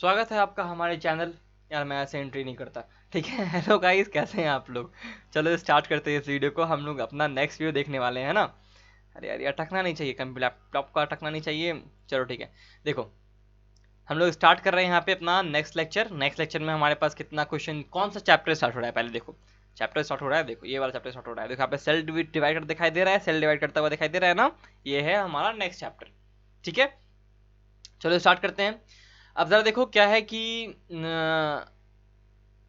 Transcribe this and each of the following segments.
स्वागत है आपका हमारे चैनल। यार मैं ऐसे एंट्री नहीं करता। ठीक है। हेलो गाइस, कैसे हैं आप लोग? चलो स्टार्ट करते हैं इस वीडियो को। हम लोग अपना नेक्स्ट वीडियो देखने वाले हैं ना। अरे यार अटकना नहीं चाहिए, कंप्यूटर लैपटॉप का अटकना नहीं चाहिए। चलो ठीक है। देखो, हम लोग स्टार्ट कर रहे हैं यहाँ पे अपना नेक्स्ट लेक्चर। नेक्स्ट लेक्चर में हमारे पास कितना क्वेश्चन, कौन सा चैप्टर स्टार्ट हो रहा है पहले देखो। चैप्टर स्टार्ट हो रहा है, देखो ये वाला चैप्टर स्टार्ट हो रहा है। देखो यहाँ पे सेल डिवाइड कर दिखाई दे रहा है, सेल डिवाइड करता हुआ दिखाई दे रहा है ना। ये है हमारा नेक्स्ट चैप्टर। ठीक है, चलो स्टार्ट करते हैं। अब जरा देखो क्या है कि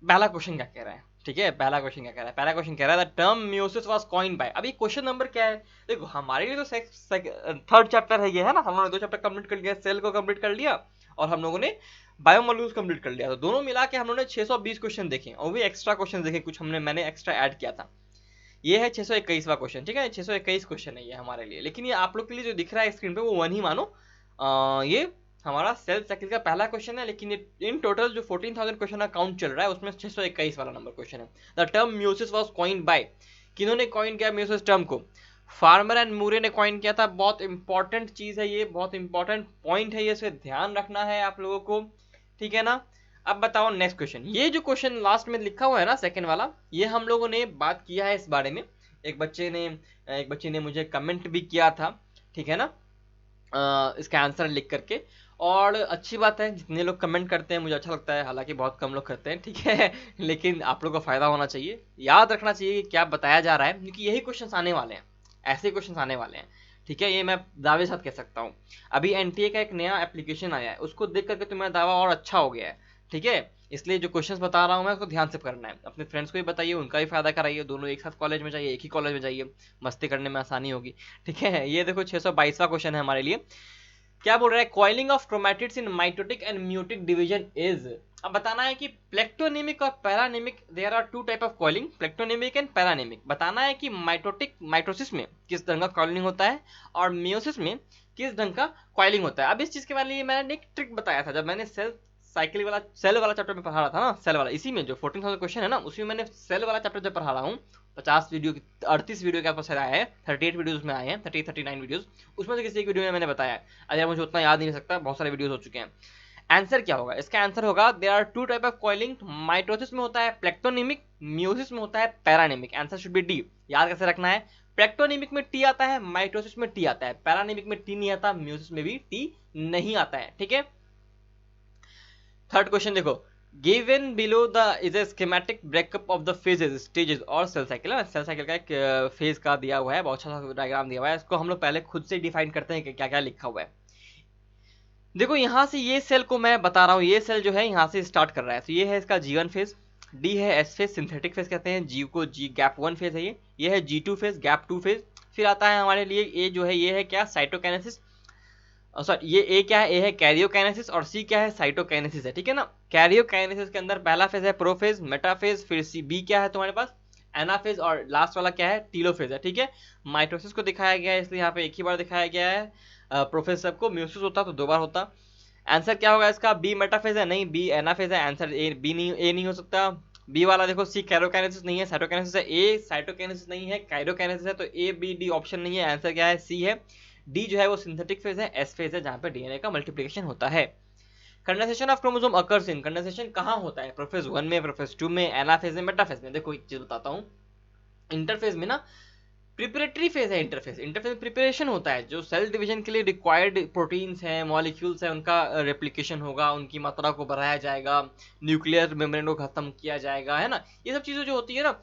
पहला क्वेश्चन क्या कह रहा है। ठीक है, पहला क्वेश्चन क्या कह रहा है? पहला क्वेश्चन कह रहा है the term meiosis was coined bye. अभी क्वेश्चन नंबर क्या है? देखो हमारे लिए तो थर्ड चैप्टर है ये, है ना। हम लोगों ने 2 चैप्टर कंप्लीट कर लिया, सेल को कंप्लीट कर लिया और हम लोगों ने बायोमोलिक्यूल्स कंप्लीट कर लिया। तो दोनों मिला के हम लोगों ने 620 क्वेश्चन देखे और भी एक्स्ट्रा क्वेश्चन देखे, कुछ मैंने एक्स्ट्रा ऐड किया था। ये है 621वां क्वेश्चन। ठीक है, 621 क्वेश्चन है ये हमारे लिए। लेकिन ये आप लोग के लिए जो दिख रहा है स्क्रीन पे वो 1 ही मानो। ये हमारा सेल साइकिल का पहला क्वेश्चन है, लेकिन इन टोटल जो 14,000 क्वेश्चन का काउंट चल रहा है उसमें 621 वाला नंबर क्वेश्चन है। The term meiosis was coined by. किन्होंने कॉइन किया म्यूसिस टर्म को? फार्मर एंड मूरे ने कॉइन किया था। बहुत इंपॉर्टेंट चीज है ये, बहुत इंपॉर्टेंट पॉइंट है ये, इसे ध्यान रखना है आप लोगों को। ठीक है ना। अब बताओ नेक्स्ट क्वेश्चन। ये जो क्वेश्चन लास्ट में लिखा हुआ है ना, सेकंड वाला, ये हम लोगों ने बात किया है इस बारे में। एक बच्चे ने मुझे कमेंट भी किया था। ठीक है ना, इसका आंसर लिख करके। और अच्छी बात है, जितने लोग कमेंट करते हैं मुझे अच्छा लगता है, हालांकि बहुत कम लोग करते हैं। ठीक है। लेकिन आप लोगों को फायदा होना चाहिए, याद रखना चाहिए कि क्या बताया जा रहा है, क्योंकि यही क्वेश्चन आने वाले हैं, ऐसे क्वेश्चन आने वाले हैं। ठीक है, ये मैं दावे साथ कह सकता हूँ। अभी एनटीए का एक नया एप्लीकेशन आया है, उसको देख करके तुम्हारा दावा और अच्छा हो गया है। ठीक है, इसलिए जो क्वेश्चन्स बता रहा हूँ मैं उसको ध्यान से करना है। अपने फ्रेंड्स को भी बताइए, उनका भी फायदा कराइए। दोनों एक साथ कॉलेज में जाइए, एक ही कॉलेज में जाइए, मस्ती करने में आसानी होगी। ठीक है, ये देखो 622वां क्वेश्चन है हमारे लिए। क्या बोल रहा है? Coiling of chromatids in mitotic and meiotic division is. अब बताना है कि प्लेक्टोनेमिक और paranemic, there are 2 type of coiling, plectonemic and paranemic. बताना है कि माइटोसिस में किस ढंग का कॉइलिंग होता है और मियोसिस में किस ढंग का कॉइलिंग होता है। अब इस चीज के बारे में मैंने एक ट्रिक बताया था जब मैंने सेल वाला चैप्टर में पढ़ा रहा था ना। सेल वाला, इसी में जो 14,000 क्वेश्चन है ना, उसी में मैंने सेल वाला चैप्टर जब पढ़ा रहा हूँ। 50 वीडियो, 38 वीडियो के आसपास आया है, 38 वीडियोस में आए हैं, 39 वीडियोस। उसमें से किसी एक वीडियो में मैंने बताया है। अगर मुझे उतना याद नहीं रह सकता, बहुत सारे वीडियोस हो चुके हैं। आंसर क्या होगा? इसका आंसर होगा there are 2 type of coiling. Mitosis में होता है प्लेक्टोनेमिक, म्यूसिस में होता है paranemic. Answer should be D. याद कैसे रखना है? प्लेक्टोनेमिक में टी आता है, माइटोसिस में टी आता है, पैरानेमिक में टी नहीं आता, म्यूसिस में भी टी नहीं आता है। ठीक है। थर्ड क्वेश्चन देखो, given below the is a schematic breakup of the phases, stages और सेल साइकिल है। सेल साइकिल का एक फेज का दिया हुआ है, बहुत अच्छा सा डायग्राम दिया हुआ है। इसको हम लोग पहले खुद से डिफाइन करते हैं कि क्या क्या लिखा हुआ है। देखो यहाँ से ये सेल को मैं बता रहा हूँ, ये सेल जो है यहाँ से स्टार्ट कर रहा है। तो ये है इसका G1 फेज, डी है S फेज, सिंथेटिक फेज कहते हैं। जी को जी गैप 1 फेज है ये है G2 फेज, गैप 2 फेज। फिर आता है हमारे लिए ए जो है, ये है क्या? साइटोकाइनेसिस। सॉरी, ये ए क्या है? ए है कैरियोकाइनेसिस और सी क्या है? साइटोकाइनेसिस है। ठीक है ना। कैरियोकाइनेसिस के अंदर पहला फेज है प्रोफेज, मेटाफेज, फिर सी बी क्या है तुम्हारे पास? एनाफेज, और लास्ट वाला क्या है? टीलोफेज है। ठीक है, माइटोसिस को दिखाया गया है इसलिए यहाँ पे एक ही बार दिखाया गया है। प्रोफेज सबको, म्यूसिस होता तो 2 बार होता। आंसर क्या होगा इसका? बी मेटाफेज है? नहीं, बी एनाफेज है। आंसर ए, बी नहीं, ए नहीं हो सकता। बी वाला देखो, सी कैरोकाइनेसिस नहीं है, साइटोकाइनेसिस है। ए साइटोकाइनेसिस नहीं है, काइरोकाइनेसिस है। तो ए बी डी ऑप्शन नहीं है। आंसर क्या है? सी है। डी जो है वो सिंथेटिक फेज है, एस फेज है जहां पे डीएनए का मल्टीप्लिकेशन होता है। Condensation of chromosome occurs in, condensation कहाँ होता है? प्रोफेज 1 में, प्रोफेज 2 में, एनाफेज में, मेटाफेज में। देखो एक चीज बताता हूँ, इंटरफेज में ना प्रिपरेटरी फेज है। इंटरफेज में प्रिपरेशन होता है, जो सेल डिवीजन के लिए रिक्वायर्ड प्रोटीन्स हैं, मॉलिक्यूल्स हैं, उनका रेप्लिकेशन होगा, उनकी मात्रा को बढ़ाया जाएगा, न्यूक्लियर मेम्ब्रेन को खत्म किया जाएगा, है ना। ये सब चीजें जो होती है ना,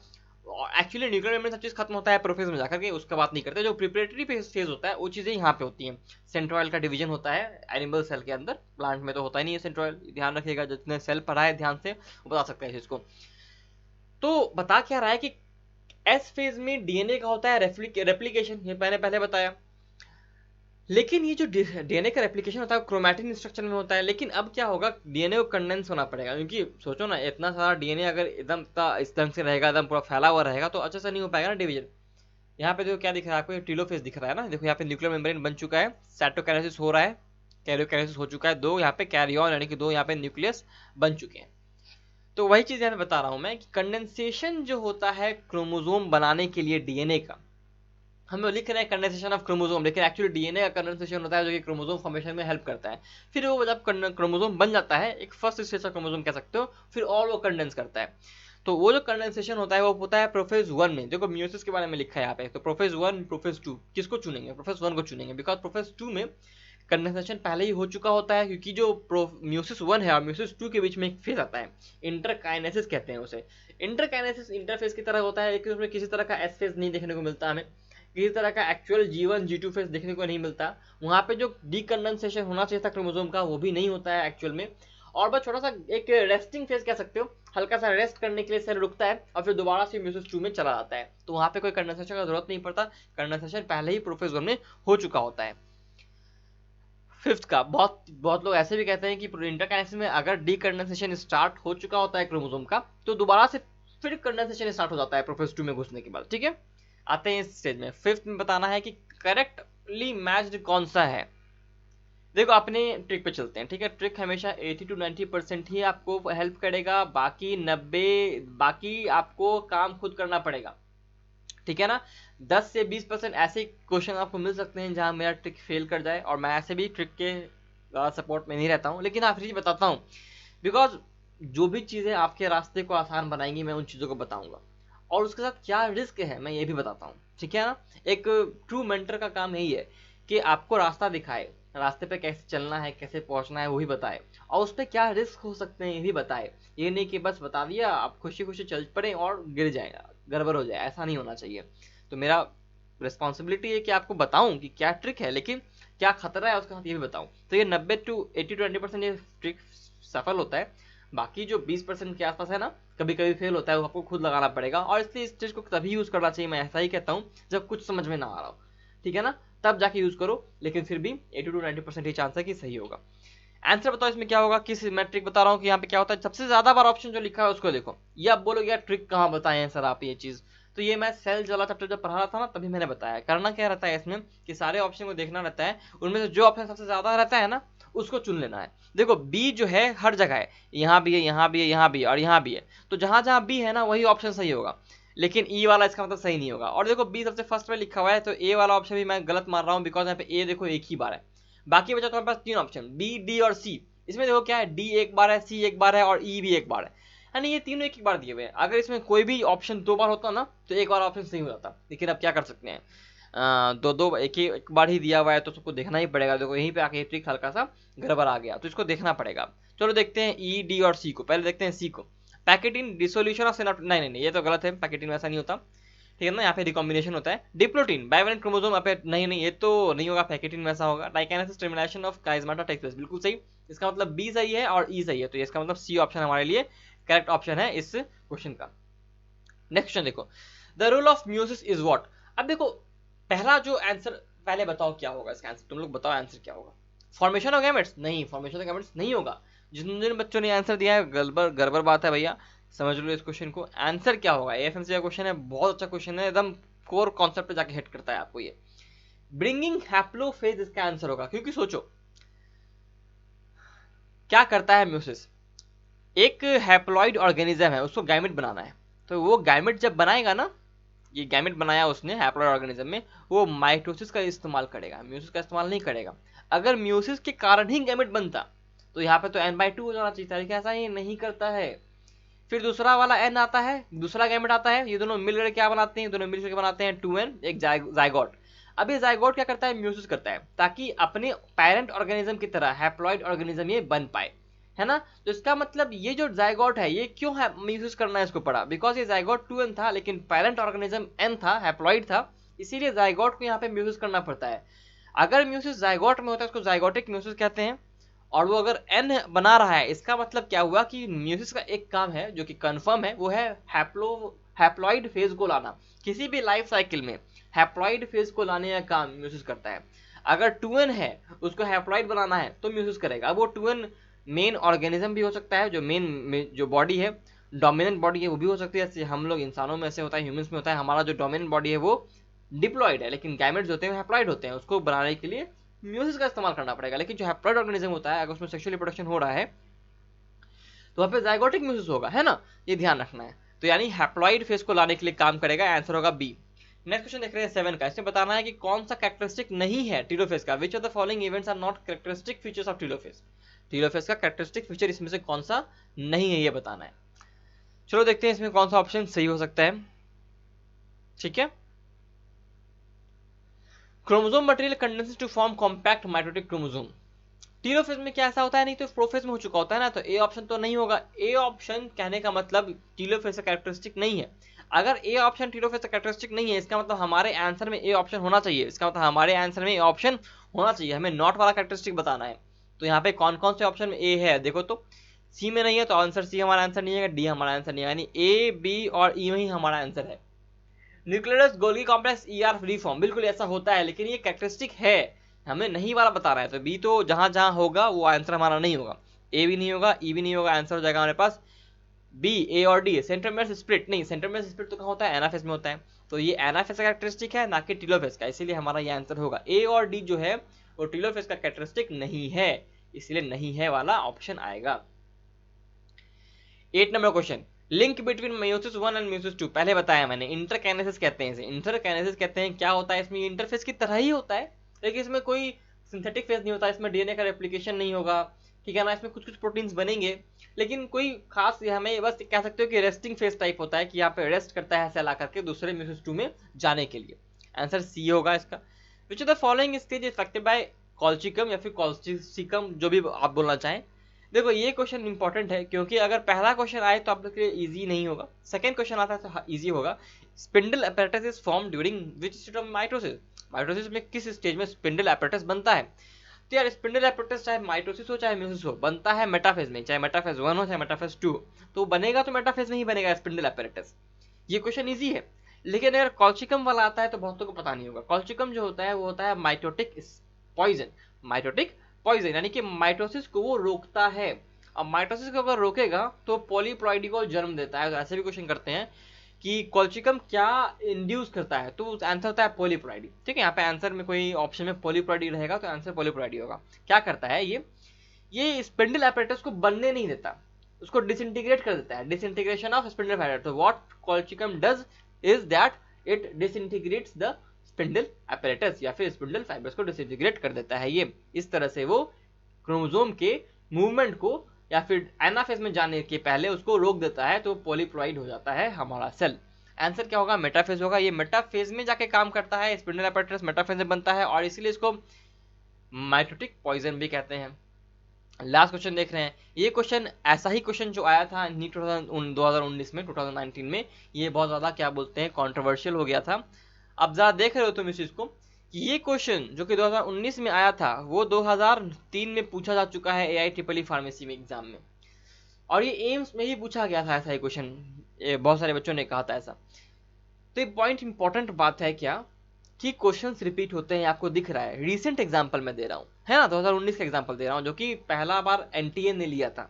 एक्चुअली न्यूक्लियर मेम्ब्रेन सब चीज खत्म होता है प्रोफेज में जाकर के, उसका बात नहीं करते। जो प्रिपरेटरी फेज होता है वो चीजें यहाँ पे होती हैं। सेंट्रॉयल का डिवीजन होता है एनिमल सेल के अंदर, प्लांट में तो होता ही नहीं है सेंट्रॉयल। ध्यान रखिएगा, जितने सेल पढ़ा है ध्यान से वो बता सकते हैं इसको। तो बता क्या रहा है कि एस फेज में डीएनए का होता है रेप्लिकेशन, ये मैंने पहले बताया। लेकिन ये जो डीएनए का रेप्लिकेशन होता है क्रोमैटिन स्ट्रक्चर में होता है। लेकिन अब क्या होगा? डीएनए को कंडेंस होना पड़ेगा, क्योंकि सोचो ना, इतना सारा डीएनए अगर एकदम इस ढंग से रहेगा, एकदम पूरा फैला हुआ रहेगा, तो अच्छे से नहीं हो पाएगा ना डिवीजन। यहाँ पे देखो क्या दिख रहा है आपको? टीलोफेज दिख रहा है ना। देखो यहाँ पे न्यूक्लियर मेम्ब्रेन बन चुका है, साइटोकाइनेसिस हो रहा है, कैरियोकाइनेसिस हो चुका है 2, यहाँ पे कैरियन यानी कि 2 यहाँ पे न्यूक्लियस बन चुके हैं। तो वही चीज यहाँ पे बता रहा हूं मैं कि कंडेंसेशन जो होता है क्रोमोसोम बनाने के लिए डीएनए का, हम लिख रहे हैं कंडेंसेशन ऑफ क्रोमोसोम, लेकिन एक्चुअली डीएनए का कंडेंसेशन होता है जो कि क्रोमोसोम फॉर्मेशन में हेल्प करता है। फिर वो जब क्रोमोसोम बन जाता है, एक फर्स्ट स्टेज का क्रोमोसोम कह सकते हो, फिर और वो कंडेंस करता है। तो वो जो कंडेंसेशन होता है वो होता है प्रोफेज 1 में। देखो मियोसिस के बारे में लिखा है यहाँ पे, तो प्रोफेज 1 प्रोफेज 2 किसको चुनेंगे? प्रोफेज 1 को चुनेंगे, बिकॉज प्रोफेज 2 में कंडेंसेशन पहले ही हो चुका होता है, क्योंकि जो म्यूसिस 1 है और म्यूसिस 2 के बीच में एक फेज आता है, इंटरकाइनेसिस कहते हैं उसे। इंटरकाइनेसिस इंटरफेज की तरह होता है, लेकिन उसमें किसी तरह का एस फेज नहीं देखने को मिलता हमें, किसी तरह का एक्चुअल G1 G2 फेज देखने को नहीं मिलता। वहां पे जो डीकंडेंसेशन होना चाहिए था क्रोमोसोम का वो भी नहीं होता है एक्चुअल में। और बस छोटा सा एक रेस्टिंग फेज कह सकते हो, हल्का सा रेस्ट करने के लिए सेल रुकता है और फिर दोबारा से म्यूसिस 2 में चला जाता है। तो वहां पे कोई कंडेंसेशन का जरूरत नहीं पड़ता, कंडेंसेशन पहले ही प्रोफेज 1 में हो चुका होता है। फिफ्थ का बहुत बहुत लोग ऐसे भी कहते हैं कि इंटरकाइनेसिस में अगर डीकंडेंसेशन स्टार्ट हो चुका होता है क्रोमोसोम का, तो दोबारा से फिर कंडेंसेशन स्टार्ट हो जाता है प्रोफेज 2 में घुसने के बाद। ठीक है, आते हैं इस स्टेज में। फिफ्थ में बताना है कि करेक्टली मैच्ड कौन सा है। देखो अपने ट्रिक पे चलते हैं। ठीक है, ट्रिक हमेशा 80 to 90% ही आपको हेल्प करेगा, बाकी 90 आपको काम खुद करना पड़ेगा। ठीक है ना, 10 से 20% ऐसे क्वेश्चन आपको मिल सकते हैं जहां मेरा ट्रिक फेल कर जाए, और मैं ऐसे भी ट्रिक के सपोर्ट में नहीं रहता हूं, लेकिन आखिरी चीज बताता हूं, बिकॉज जो भी चीजें आपके रास्ते को आसान बनाएंगी मैं उन चीजों को बताऊंगा, और उसके साथ क्या रिस्क है मैं ये भी बताता हूँ। ठीक है ना, एक ट्रू मेंटर का काम यही है कि आपको रास्ता दिखाए, रास्ते पे कैसे चलना है, कैसे पहुंचना है वो भी बताए, और उस पर क्या रिस्क हो सकते हैं ये भी बताए। ये नहीं कि बस बता दिया आप खुशी खुशी चल पड़े और गिर जाए, गड़बड़ हो जाए, ऐसा नहीं होना चाहिए। तो मेरा रिस्पॉन्सिबिलिटी है कि आपको बताऊं कि क्या ट्रिक है, लेकिन क्या खतरा है उसके साथ ये भी बताऊं। तो ये 90 to 80 to 20% ये ट्रिक सफल होता है, बाकी जो 20% के आसपास है ना, कभी कभी फेल होता है, वो आपको खुद लगाना पड़ेगा। और इसलिए इस ट्रिक को तभी यूज करना चाहिए, मैं ऐसा ही कहता हूँ, जब कुछ समझ में ना आ रहा हो। ठीक है ना, तब जाके यूज करो, लेकिन फिर भी 80 to 90% ही चांस है कि सही होगा। आंसर बताओ इसमें क्या होगा, किस मैं ट्रिक बता रहा हूँ कि यहाँ पे क्या होता है। सबसे ज्यादा बार ऑप्शन जो लिखा है उसको देखो, ये आप बोलोगे यार ट्रिक कहाँ बताए हैं सर आप ये चीज, तो ये मैं सेल्स वाला चैप्टर जब पढ़ा रहा था ना तभी मैंने बताया। करना क्या रहता है इसमें कि सारे ऑप्शन को देखना रहता है, उनमें से जो ऑप्शन सबसे ज्यादा रहता है ना उसको चुन लेना है। देखो बी जो है हर जगह है, यहाँ भी है, यहाँ भी है, यहाँ भी है और यहाँ भी है, तो जहां जहां बी है ना वही ऑप्शन सही होगा, लेकिन ई वाला इसका मतलब सही नहीं होगा। और देखो बी सबसे फर्स्ट में लिखा हुआ है, तो ए वाला ऑप्शन भी मैं गलत मान रहा हूँ, बिकॉज यहाँ पे ए देखो एक ही बार है, बाकी बचा तुम्हारे पास 3 ऑप्शन बी डी और सी। इसमें देखो क्या है, डी एक बार है, सी एक बार है और ई भी एक बार है, यानी ये तीनों एक ही बार दिए हुए हैं। अगर इसमें कोई भी ऑप्शन 2 बार होता ना तो एक बार ऑप्शन सही हो जाता, लेकिन अब क्या कर सकते हैं, दो दो एक बार ही दिया हुआ है तो सबको देखना ही पड़ेगा। देखो यहीं पे आके ट्रिक हल्का सा गड़बड़ आ गया, तो इसको देखना पड़ेगा। चलो देखते हैं ई डी और सी को, पहले देखते हैं सी को। पैकेटिन डिसोल्यूशन ऑफ सिनाप्टिक, नहीं नहीं नहीं ये तो गलत है, पैकेटिन वैसा नहीं होता। ठीक है ना, यहाँ पे रिकॉम्बिनेशन होता है। डिप्लोटीन बाइवेलेंट क्रोमोसोम, नहीं नहीं ये तो नहीं होगा, पैकेटिन वैसा होगा। Diakinesis termination of chiasmata takes place, बिल्कुल सही, इसका मतलब बी सही है और ई सही है, तो इसका मतलब सी ऑप्शन हमारे लिए करेक्ट ऑप्शन है इस क्वेश्चन का। नेक्स्ट क्वेश्चन देखो, the rule of meiosis is what. अब देखो पहला जो आंसर, पहले बताओ क्या होगा इसका आंसर, तुम लोग बताओ आंसर क्या होगा। फॉर्मेशन ऑफ गैमेट्स, नहीं फॉर्मेशन ऑफ गैमेट्स नहीं होगा। जिन बच्चों ने आंसर दिया है गड़बड़ गड़बड़ बात है भैया, समझ लो इस क्वेश्चन को। आंसर क्या होगा, एएफएमसी का क्वेश्चन है, बहुत अच्छा क्वेश्चन है, एकदम कोर कॉन्सेप्ट पे जाके हिट करता है आपको ये। ब्रिंगिंग हैप्लोफेज इसका आंसर होगा, क्योंकि सोचो क्या करता है म्यूसिस, एक हैप्लॉइड ऑर्गेनिज्म है, उसको गैमेट बनाना है, तो वो गैमेट जब बनाएगा ना, ये गैमेट बनाया उसने हैप्लॉइड ऑर्गेनिज्म में, वो माइटोसिस का इस्तेमाल करेगा, म्यूसिस का इस्तेमाल नहीं करेगा। अगर म्यूसिस के कारण ही गैमेट बनता तो यहाँ पे तो n/2 हो जाना चाहिए था, लेकिन ऐसा ही नहीं करता है। फिर दूसरा वाला n आता है, दूसरा गैमेट आता है, ये दोनों मिलकर क्या बनाते हैं, दोनों मिलकर बनाते हैं 2n, एक जाइगोट। अब ये जाइगोट क्या करता है, म्यूसिस करता है, ताकि अपने पेरेंट ऑर्गेनिज्म की तरह हैप्लॉइड ऑर्गेनिज्म ये बन पाए, है ना। तो इसका मतलब ये जो जाइगोट है ये क्यों है म्यूसिस करना है इसको पड़ा, बिकॉज ये जाइगोट 2n था लेकिन पेरेंट ऑर्गेनिज्म n था, हैप्लॉइड था, इसीलिए जाइगोट को यहाँ पे म्यूसिस करना पड़ता है। अगर म्यूसिस जाइगोट में होता है उसको जाइगोटिक म्यूसिस कहते हैं, और वो अगर n बना रहा है, इसका मतलब क्या हुआ कि म्यूसिस का एक काम है जो कि कंफर्म है, वो है हैप्लॉइड फेज को लाना। किसी भी लाइफ साइकिल में हैप्लॉइड फेज को लाने का काम म्यूसिस करता है। अगर 2n है उसको हैप्लॉइड बनाना है तो म्यूसिस करेगा। अब वो 2n मेन ऑर्गेनिज्म भी हो सकता है, जो मेन जो बॉडी है, डोमिनेंट बॉडी है, वो भी हो सकती है, जैसे हम लोग इंसानों में ऐसे होता है, ह्यूमंस में होता है, हमारा जो डोमिनेंट बॉडी है वो डिप्लॉइड है, लेकिन गैमेट्स होते हैं हैप्लॉइड होते हैं, उसको बनाने के लिए म्यूसिस का इस्तेमाल करना पड़ेगा। लेकिन जो हैप्लॉइड ऑर्गेनिज्म होता है अगर उसमें सेक्सुअल रिप्रोडक्शन हो रहा है तो वहाँ पे जाइगोटिक म्यूसिस होगा, है ना, ये ध्यान रखना है। तो यानी हैप्लॉइड फेज को लाने के लिए काम करेगा, आंसर होगा बी। नेक्स्ट क्वेश्चन देख रहे हैं 7 का। इसमें बताना है कि कौन सा कैरेक्टरिस्टिक नहीं है टेलोफेज का। Which of the following events are not characteristic features of telophase. Telophase का कैरेक्टरिस्टिक फीचर इसमें से कौन सा नहीं है, ये बताना है। चलो देखते हैं इसमें कौन सा ऑप्शन सही हो सकता है। ठीक है, chromosome material condenses to form compact mitotic chromosome. Telophase में क्या ऐसा होता है, नहीं तो प्रोफेज में हो चुका होता है ना, तो ए ऑप्शन तो नहीं होगा। ए ऑप्शन कहने का मतलब टेलोफेज का कैरेक्टरिस्टिक नहीं है। अगर ए ऑप्शन टेलोफेज का कैरेक्टरिस्टिक नहीं है, इसका मतलब हमारे आंसर में ए ऑप्शन होना चाहिए। इसका मतलब हमारे आंसर में ए ऑप्शन होना चाहिए, हमें नॉट वाला कैरेक्टरिस्टिक बताना है। तो यहाँ पे कौन कौन से ऑप्शन में ए है देखो तो। सी में नहीं है तो आंसर सी हमारा आंसर नहीं है, डी हमारा आंसर नहीं है, यानी ए बी और ई में ही हमारा आंसर है। Nucleus Golgi complex ER free form, बिल्कुल ऐसा होता है, लेकिन ये कैरेक्टरिस्टिक है, हमें नहीं वाला बता रहा है। तो बी तो जहां जहां होगा वो आंसर हमारा नहीं होगा। ए भी नहीं होगा, ई भी नहीं होगा, आंसर हो जाएगा हमारे पास बी, ए और डी। सेंट्रोमेर स्प्लिट नहीं, सेंट्रोमेर स्प्लिट तो कहाँ होता है, एनाफेज में होता है। तो ये एनाफेज का कैरेक्टरिस्टिक है, ना कि टेलोफेज का, इसीलिए हमारा ये आंसर होगा। ए और डी जो है वो टेलोफेज का कैरेक्टरिस्टिक नहीं है, इसलिए नहीं है वाला ऑप्शन आएगा। 8 number question, link between meiosis 1 and meiosis 2। पहले बताया मैंने, इंटरकाइनेसिस कहते हैं इसे। इंटरकाइनेसिस कहते हैं क्या होता है, इसमें इंटरफेस की तरह ही होता है, लेकिन इसमें कोई सिंथेटिक फेज नहीं होता, इसमें डीएनए का रेप्लिकेशन नहीं होगा, ठीक है ना। इसमें कुछ कुछ प्रोटीन्स बनेंगे, लेकिन कोई खास, हमें बस कह सकते हो कि रेस्टिंग फेज टाइप होता है, कि यहाँ पे रेस्ट करता है सेल आकर के दूसरे मेयोसिस 2 में जाने के लिए। आंसर सी होगा इसका। Which of the following stage affected by colchicum या फिर कॉल्चिसिकम, जो भी आप बोलना चाहें। देखो ये क्वेश्चन इंपॉर्टेंट है, क्योंकि अगर पहला क्वेश्चन आए तो आप लोग के लिए इजी नहीं होगा, सेकंड क्वेश्चन आता है तो इजी होगा। Spindle apparatus is form during which stage of mitosis. Mitosis में किस स्टेज में स्पिंडल apparatus बनता है। तो यार स्पिंडल apparatus चाहे माइटोसिस हो चाहे मेयोसिस हो, बनता है मेटाफेज में, चाहे मेटाफेज 1 हो चाहे मेटाफेज 2, तो बनेगा तो मेटाफेज में ही बनेगा स्पिंडल apparatus। ये क्वेश्चन इजी है, लेकिन अगर कॉल्चिकम वाला आता है तो बहुतों को पता नहीं होगा। कॉल्चिकम जो होता है वो होता है माइटोटिक पॉइजन। माइटोटिक पॉइजन यानी कि माइटोसिस को वो रोकता है। अब माइटोसिस को अगर रोकेगा तो पॉलीप्लॉइडी को जन्म देता है। तो ऐसे भी क्वेश्चन करते हैं कि कॉल्चिकम क्या इंड्यूस करता है, तो आंसर होता है पॉलीप्लॉइडी। ठीक है, यहाँ पे आंसर में कोई ऑप्शन में पॉलीप्लॉइडी रहेगा तो आंसर पॉलीप्लॉइडी होगा। क्या करता है ये स्पिंडल apparatus को बनने नहीं देता, उसको डिसइंटीग्रेट कर देता है। Disintegration of spindle apparatus। तो what colchicum does is that it डिसइंटीग्रेट्स the spindle apparatus, या फिर स्पिंडल फाइबर्स को डिसइंटीग्रेट कर देता है। ये इस तरह से वो क्रोमोसोम के मूवमेंट को या फिर एनाफेज में जाने के पहले उसको रोक देता है, तो पॉलीप्लॉइड हो जाता है हमारा सेल। आंसर क्या होगा, मेटाफेज होगा। ये मेटाफेज में जाके काम करता है, स्पिंडल apparatus मेटाफेज में बनता है, और इसीलिए इसको माइटोटिक पॉइजन भी कहते हैं। लास्ट क्वेश्चन देख रहे हैं। ये क्वेश्चन ऐसा ही क्वेश्चन जो आया था नीट 2019 में, 2019 में, ये बहुत ज्यादा क्या बोलते हैं कंट्रोवर्शियल हो गया था। अब जरा देख रहे हो तुम इस चीज को कि ये क्वेश्चन जो कि 2019 में आया था वो 2003 में पूछा जा चुका है AIEEE फार्मेसी में एग्जाम में, और ये एम्स में ही पूछा गया था ऐसा ही क्वेश्चन, बहुत सारे बच्चों ने कहा था ऐसा। तो ये पॉइंट इंपॉर्टेंट बात है क्या कि क्वेश्चंस रिपीट होते हैं, आपको दिख रहा है। रीसेंट एग्जांपल मैं दे रहा हूँ, है ना, 2019 का एग्जांपल दे रहा हूँ, जो कि पहला बार NTA ने लिया था।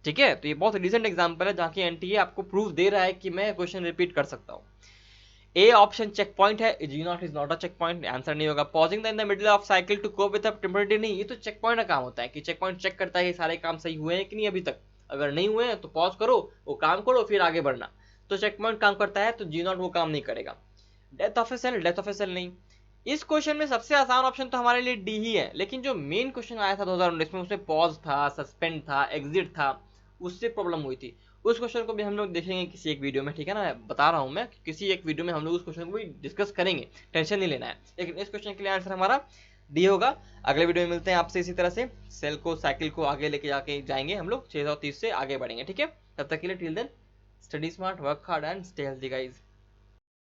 ठीक है, तो ये बहुत रीसेंट एग्जांपल है जहाँ की NTA आपको प्रूफ दे रहा है कि मैं क्वेश्चन रिपीट कर सकता हूँ। ए ऑप्शन चेक पॉइंट है, G0 is not a check point, answer नहीं होगा। Pausing in the middle of cycle to cope with a temporary, नहीं, ये तो चेक पॉइंट का काम होता है कि चेक पॉइंट चेक करता है कि सारे काम सही हुए हैं कि नहीं अभी तक। अगर नहीं हुए हैं तो पॉज करो, वो काम करो, फिर आगे बढ़ना। तो चेक पॉइंट काम करता है, तो G0 वो काम नहीं करेगा। Death of a cell, death of a cell नहीं। इस क्वेश्चन में सबसे आसान ऑप्शन तो हमारे लिए डी ही है, लेकिन जो मेन क्वेश्चन आया था 2019 में उसमें पॉज था, सस्पेंड था, एग्जिट था, उससे प्रॉब्लम हुई थी। उस क्वेश्चन को भी हम लोग देखेंगे किसी एक वीडियो में, ठीक है ना, बता रहा हूं मैं, किसी एक वीडियो में हम लोग उस क्वेश्चन को भी डिस्कस करेंगे, टेंशन नहीं लेना है। लेकिन इस क्वेश्चन के लिए आंसर हमारा डी होगा। अगले वीडियो में मिलते हैं आपसे इसी तरह से, सेल को साइकिल को आगे लेके जाके जाएंगे हम लोग, 630 से आगे बढ़ेंगे। ठीक है, तब तक के लिए till then study smart, work hard and stay healthy guys.